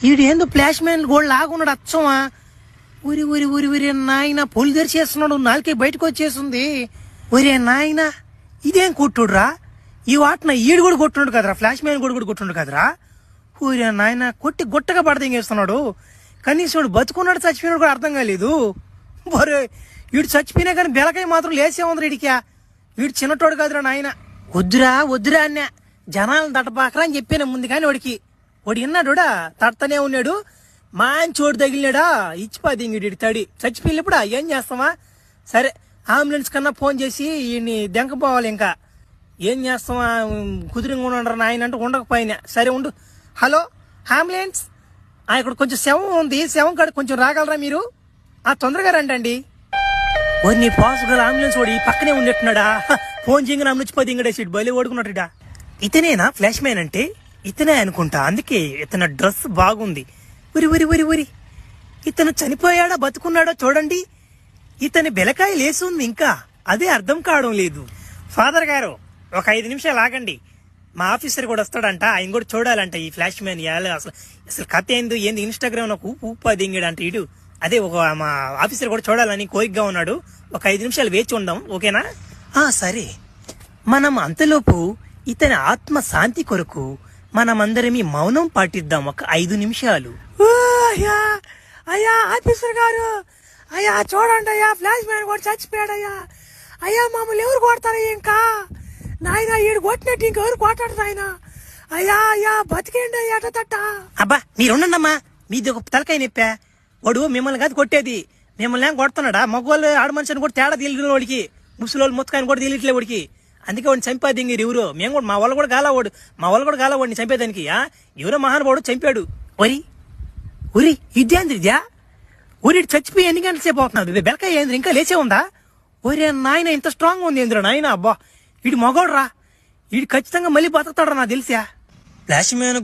ఈడేందో flash man కూడా లాగున్నాడు అచ్చమా. ఊరి ఊరి ఊరి ఊరి నాయన పొలి తెరిచేస్తున్నాడు, నాలుకే బయటకు వచ్చేసింది. ఒరే నాయన ఇదేం కొట్టుడురా, ఈ వాటిన ఈడు కూడా కొట్టున్నాడు కదరా, ఫ్లాష్ మ్యాన్ కూడా కొట్టున్నాడు కదరా. ఊరే నాయన కొట్టి గుట్టగా పడదెంగేస్తున్నాడు. కనీసం బతుకున్నాడు చచ్చిపోయినాడు కూడా అర్థం కాలేదు. బరే వీడు చచ్చిపోయినా కానీ బెలకాయ మాత్రం లేసే ఉంది వీడికి. వీడు చిన్నటోడు కాదురా నాయన. వద్దురా వద్దురా అన్న జనాలను తట్టపాకరా అని చెప్పాను ముందు. కానీ వాడికి విన్నాడుడా తడతనే ఉన్నాడు. మంచోడు తగిలినాడా ఇచ్చిపోది ఇంక తడి చచ్చిపోయినప్పుడు ఏం చేస్తామా. సరే అంబులెన్స్ కన్నా ఫోన్ చేసి వీడిని దెంకపోవాలి. ఇంకా ఏం చేస్తామా, కుదిరింగా ఉండరు నాయన అంటే ఉండకపోయినా. సరే ఉండు. హలో అంబులెన్స్, ఇక్కడ కొంచెం శవం ఉంది, శవం కాడ కొంచెం రాగలరా మీరు? తొందరగా రండి. నీ పాసుగల అంబులెన్స్ వాడు ఈ పక్కనే ఉండేట్టున్నాడా. ఫోన్ చేయగానే అమ్ముచ్చిపోయి ఇంకడేసి బలి ఓడుకున్నట్టుడా. ఇతనేనా ఫ్లాష్ మ్యాన్ అంటే? ఇతనే అనుకుంటా, అందుకే ఇతని డ్రెస్ బాగుంది. ఉరి ఉరి ఉరి ఉరి ఇతను చనిపోయాడా బతుకున్నాడో చూడండి. ఇతని బెలకాయ లేసుంది ఇంకా, అదే అర్థం కావడం లేదు. ఫాదర్ గారు ఒక 5 నిమిషాలు ఆగండి, మా ఆఫీసర్ కూడా వస్తాడంట, ఆయన కూడా చూడాలంట ఈ ఫ్లాష్ మ్యాన్. అసలు కథ ఏంది ఇన్స్టాగ్రామ్ నాకు ఊపు దింగాడంట ఇడు. అదే మా ఆఫీసర్ కూడా చూడాలని కోరికగా ఉన్నాడు. ఒక 5 నిమిషాలు వేచి ఉందాం, ఓకేనా? సరే. మనం అంతలోపు ఇతని ఆత్మ శాంతి కొరకు మనమందరమీ మౌనం పాటిద్దాం ఒక 5 నిమిషాలు. అయ్యా ఆఫీసర్ గారు, అయ్యా చూడండి అయ్యా, ఫ్లాష్ మ్యాన్ కూడా చచ్చిపోయాడయ్యా. అయ్యా మమ్మల్ని ఎవరు కొడతారయ్యా? ఇంకా నాయన ఈడు కొట్టినట్టు ఇంకెవరు కొట్టాడు ఆయన? అయ్యా అయ్యా బతికేండి అయ్యా తట్ట. అబ్బా మీరుండమ్మా, మీది ఒక తలకాయ నొప్పా. వాడు మిమ్మల్ని కాదు కొట్టేది, మిమ్మల్ని ఏం కొడుతున్నాడా? మగవాళ్ళు ఆడ మనిషిని కూడా తేడా తెలియదు వాడికి, ముసలి ముత్తకాయని కూడా తెలియట్లే వాడికి. అందుకే వాడిని చంపేది ఎవరు? మేము కూడా మా వాళ్ళు కూడా గాలా వాడిని చంపేదానికి. ఎవరో మహానుభావుడు చంపాడు. ఉరి ఇదేంద్రిద్యా? ఊరి చచ్చిపోయి ఎన్ని గంటల సేపు అవుతున్నాడు? బెలకాయ ఏంద్రి ఇంకా లేచే ఉందా? ఒరే నాయన ఇంత స్ట్రాంగ్ ఉంది ఏంద్ర నాయన. అబ్బా వీడు మగోడు రా, వీడు ఖచ్చితంగా మళ్ళీ బతుకుతాడు నాకు తెలిసా. Flash man